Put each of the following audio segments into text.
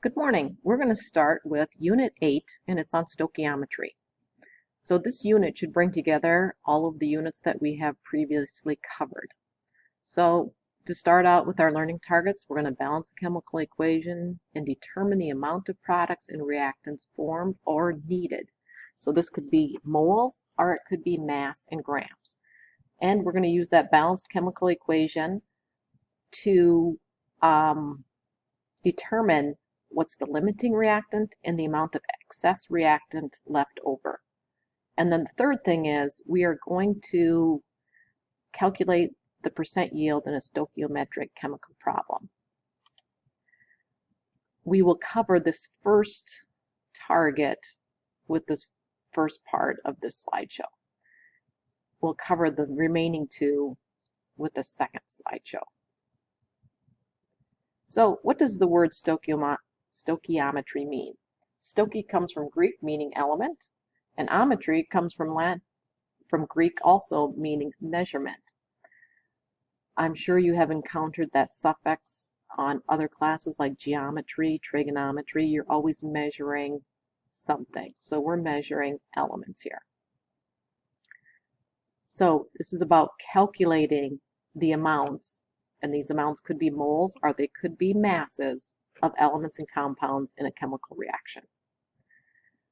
Good morning. We're going to start with Unit 8, and it's on stoichiometry. So this unit should bring together all of the units that we have previously covered. So to start out with our learning targets, we're going to balance a chemical equation and determine the amount of products and reactants formed or needed. So this could be moles or it could be mass in grams. And we're going to use that balanced chemical equation to determine what's the limiting reactant and the amount of excess reactant left over. And then the third thing is we are going to calculate the percent yield in a stoichiometric chemical problem. We will cover this first target with this first part of this slideshow. We'll cover the remaining two with the second slideshow. So what does the word stoichiometry mean? Stoichi comes from Greek meaning element, and ometry comes from Greek also meaning measurement. I'm sure you have encountered that suffix on other classes like geometry, trigonometry. You're always measuring something. So we're measuring elements here. So this is about calculating the amounts, and these amounts could be moles or they could be masses of elements and compounds in a chemical reaction.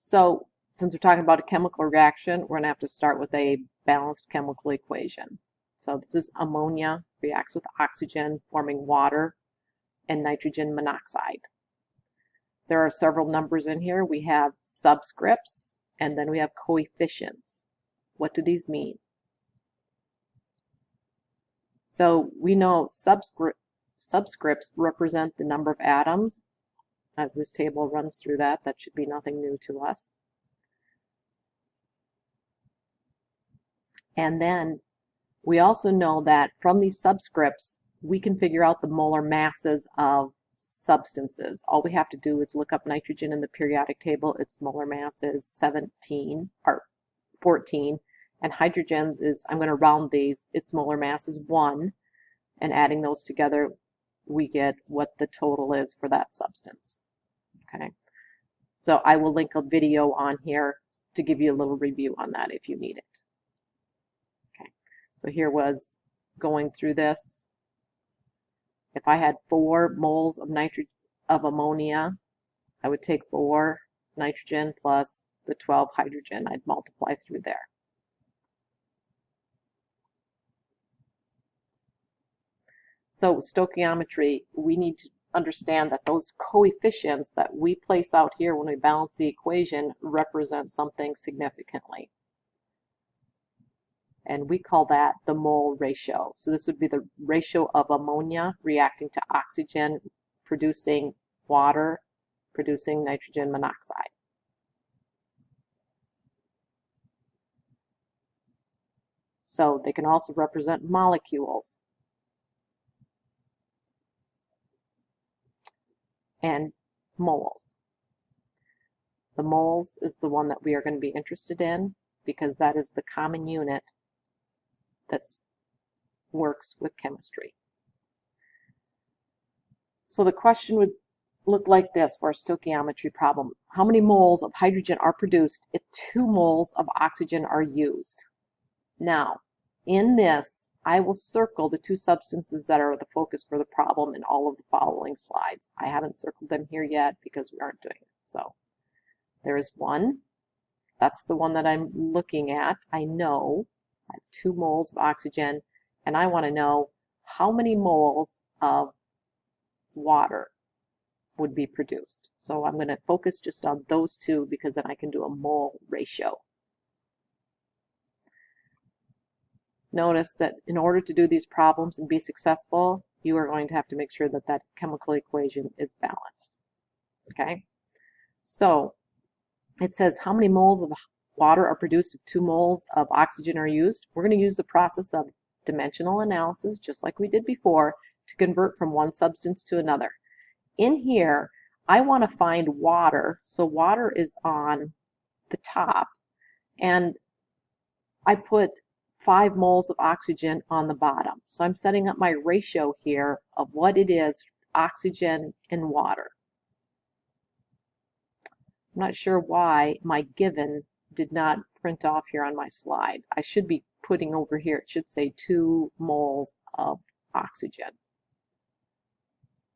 So since we're talking about a chemical reaction, we're going to have to start with a balanced chemical equation. So this is ammonia reacts with oxygen, forming water and nitrogen monoxide. There are several numbers in here. We have subscripts and then we have coefficients. What do these mean? So we know subscripts represent the number of atoms. As this table runs through that, that should be nothing new to us. And then we also know that from these subscripts, we can figure out the molar masses of substances. All we have to do is look up nitrogen in the periodic table. Its molar mass is 17 or 14. And hydrogen's is, I'm going to round these, its molar mass is 1. And adding those together, we get what the total is for that substance. Okay. So I will link a video on here to give you a little review on that if you need it. Okay. So here was going through this. If I had 4 moles of ammonia, I would take 4 nitrogen plus the 12 hydrogen. I'd multiply through there. So stoichiometry, we need to understand that those coefficients that we place out here when we balance the equation represent something significantly. And we call that the mole ratio. So this would be the ratio of ammonia reacting to oxygen, producing water, producing nitrogen monoxide. So they can also represent molecules and moles. The moles is the one that we are going to be interested in because that is the common unit that works with chemistry. So the question would look like this for a stoichiometry problem. How many moles of hydrogen are produced if 2 moles of oxygen are used? Now, in this, I will circle the 2 substances that are the focus for the problem in all of the following slides. I haven't circled them here yet because we aren't doing it. So there is 1. That's the one that I'm looking at. I know I have 2 moles of oxygen, and I want to know how many moles of water would be produced. So I'm going to focus just on those 2 because then I can do a mole ratio. Notice that in order to do these problems and be successful, you are going to have to make sure that that chemical equation is balanced. Okay? So it says how many moles of water are produced if 2 moles of oxygen are used. We're going to use the process of dimensional analysis, just like we did before, to convert from one substance to another. In here, I want to find water. So water is on the top, and I put 5 moles of oxygen on the bottom. So I'm setting up my ratio here of what it is, oxygen and water. I'm not sure why my given did not print off here on my slide. I should be putting over here, it should say 2 moles of oxygen.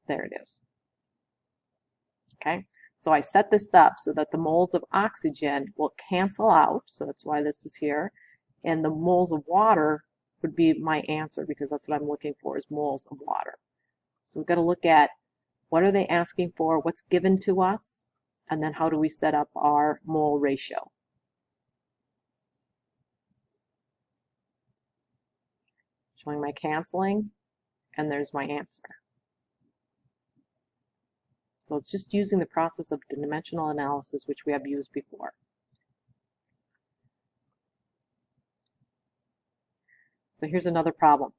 There it is. Okay, so I set this up so that the moles of oxygen will cancel out, so that's why this is here, and the moles of water would be my answer because that's what I'm looking for, is moles of water. So we've got to look at what are they asking for, what's given to us, and then how do we set up our mole ratio. Showing my canceling, and there's my answer. So it's just using the process of dimensional analysis, which we have used before. So here's another problem.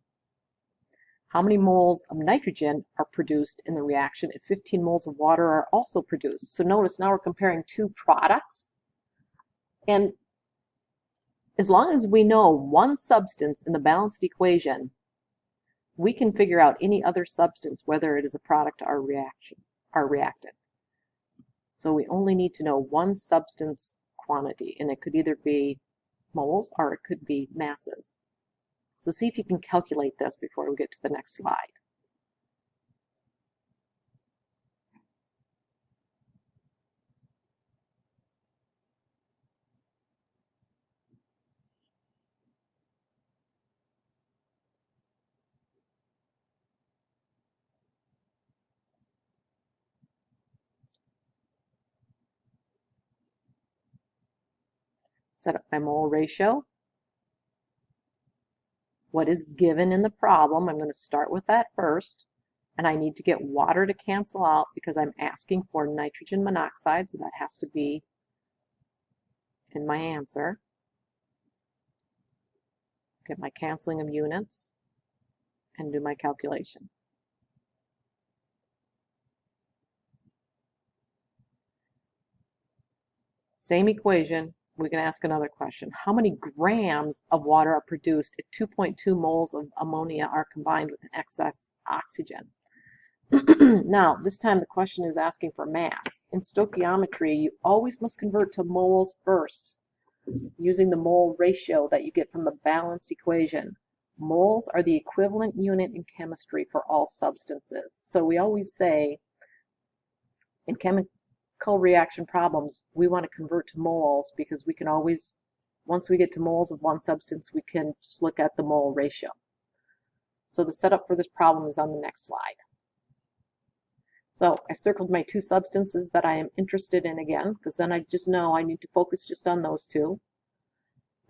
How many moles of nitrogen are produced in the reaction if 15 moles of water are also produced? So notice now we're comparing 2 products. And as long as we know one substance in the balanced equation, we can figure out any other substance, whether it is a product or reactant. So we only need to know one substance quantity, and it could either be moles or it could be masses. So see if you can calculate this before we get to the next slide. Set up my mole ratio. What is given in the problem? I'm going to start with that first. And I need to get water to cancel out because I'm asking for nitrogen monoxide, so that has to be in my answer. Get my canceling of units and do my calculation. Same equation, we can ask another question. How many grams of water are produced if 2.2 moles of ammonia are combined with an excess oxygen? Now, this time the question is asking for mass. In stoichiometry, you always must convert to moles first, using the mole ratio that you get from the balanced equation. Moles are the equivalent unit in chemistry for all substances. So we always say, in chemical reaction problems, we want to convert to moles because we can always, once we get to moles of one substance, we can just look at the mole ratio. So the setup for this problem is on the next slide. So I circled my 2 substances that I am interested in again, because then I just know I need to focus just on those 2.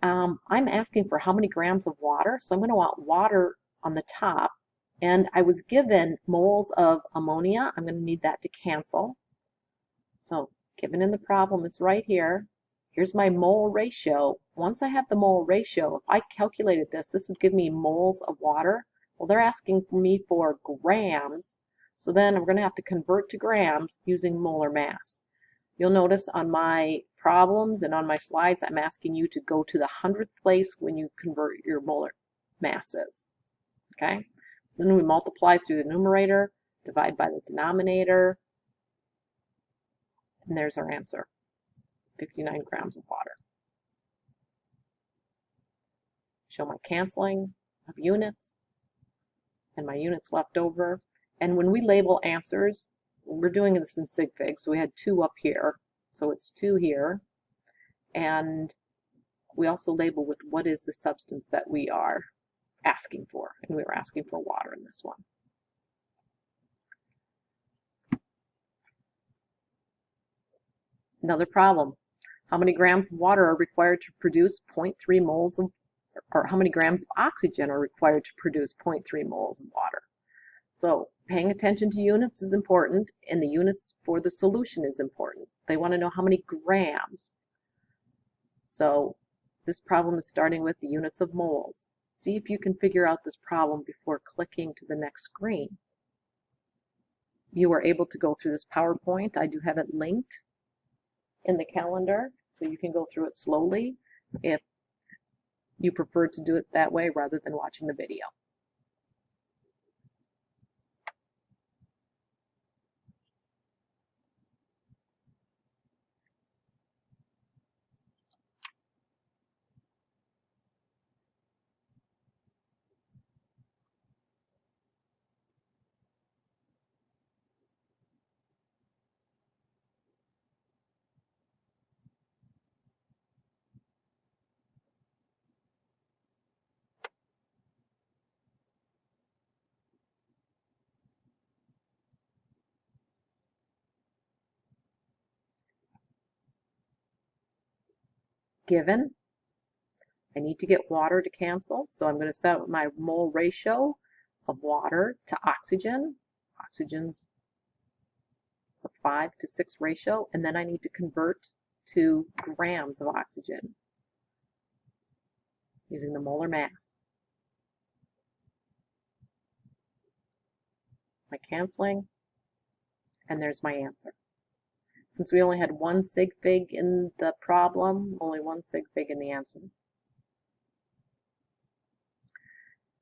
I'm asking for how many grams of water, so I'm going to want water on the top, and I was given moles of ammonia. I'm going to need that to cancel. So given in the problem, it's right here. Here's my mole ratio. Once I have the mole ratio, if I calculated this, this would give me moles of water. Well, they're asking me for grams, so then I'm going to have to convert to grams using molar mass. You'll notice on my problems and on my slides, I'm asking you to go to the 100th place when you convert your molar masses. Okay? So then we multiply through the numerator, divide by the denominator, and there's our answer, 59 grams of water. Show my canceling of units and my units left over. And when we label answers, we're doing this in sig fig, so we had 2 up here, so it's 2 here. And we also label with what is the substance that we are asking for, and we were asking for water in this one. Another problem. How many grams of water are required to produce 0.3 moles of, or how many grams of oxygen are required to produce 0.3 moles of water? So paying attention to units is important, and the units for the solution is important. They want to know how many grams. So this problem is starting with the units of moles. See if you can figure out this problem before clicking to the next screen. You are able to go through this PowerPoint. I do have it linked in the calendar, so you can go through it slowly if you prefer to do it that way rather than watching the video. given. I need to get water to cancel, so I'm going to set my mole ratio of water to oxygen. Oxygen's it's a 5 to 6 ratio, and then I need to convert to grams of oxygen using the molar mass. My canceling, and there's my answer. Since we only had one sig fig in the problem, only one sig fig in the answer.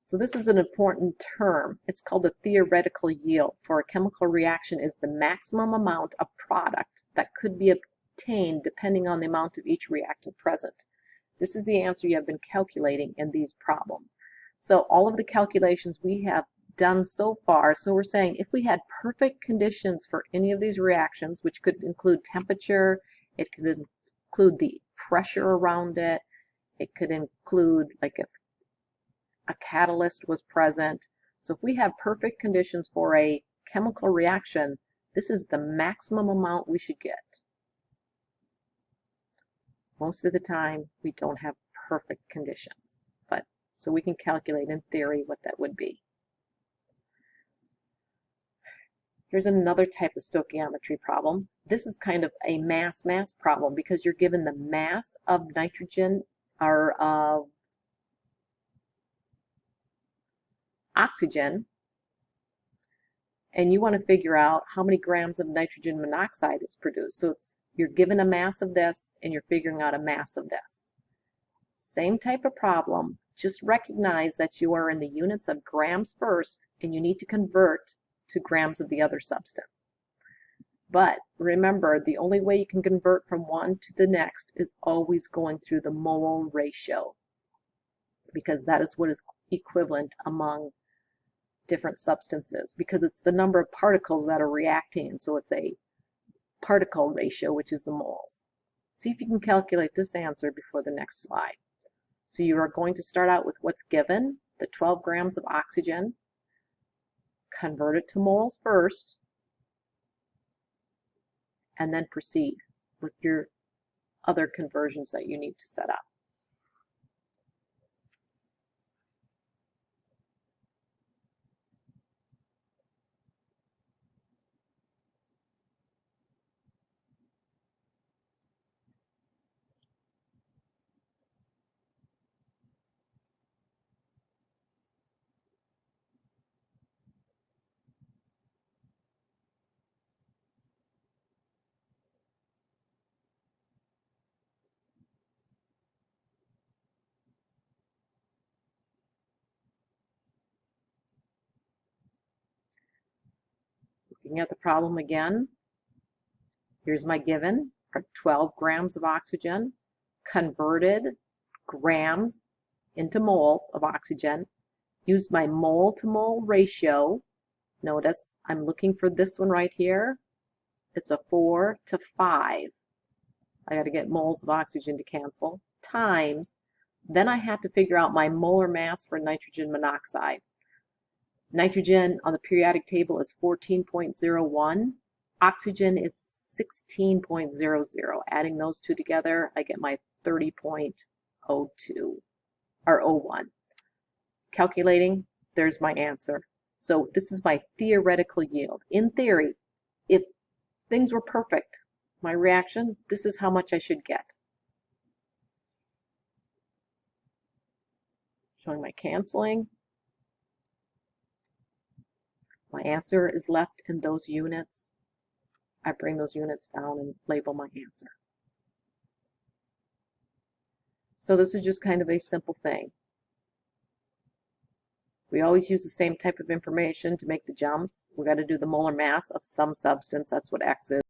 So this is an important term. It's called a theoretical yield. For a chemical reaction is the maximum amount of product that could be obtained depending on the amount of each reactant present. This is the answer you have been calculating in these problems. So all of the calculations we have done so far, so we're saying if we had perfect conditions for any of these reactions, which could include temperature, it could include the pressure around it, it could include like if a catalyst was present. So if we have perfect conditions for a chemical reaction, this is the maximum amount we should get. Most of the time, we don't have perfect conditions, but so we can calculate in theory what that would be. Here's another type of stoichiometry problem. This is kind of a mass-mass problem because you're given the mass of nitrogen or of oxygen, and you want to figure out how many grams of nitrogen monoxide is produced. So you're given a mass of this and you're figuring out a mass of this. Same type of problem, just recognize that you are in the units of grams first and you need to convert to grams of the other substance. But remember, the only way you can convert from one to the next is always going through the mole ratio, because that is what is equivalent among different substances, because it's the number of particles that are reacting, so it's a particle ratio, which is the moles. See if you can calculate this answer before the next slide. So you are going to start out with what's given, the 12 grams of oxygen, convert it to moles first, and then proceed with your other conversions that you need to set up. Looking at the problem again, here's my given, 12 grams of oxygen, converted grams into moles of oxygen, used my mole to mole ratio. Notice I'm looking for this one right here. It's a 4 to 5. I got to get moles of oxygen to cancel, times, then I had to figure out my molar mass for nitrogen monoxide. Nitrogen on the periodic table is 14.01. Oxygen is 16.00. Adding those two together, I get my 30.02 or 01. Calculating, there's my answer. So this is my theoretical yield. In theory, if things were perfect, my reaction, this is how much I should get. Showing my canceling. My answer is left in those units. I bring those units down and label my answer. So this is just kind of a simple thing. We always use the same type of information to make the jumps. We got to do the molar mass of some substance. That's what X is.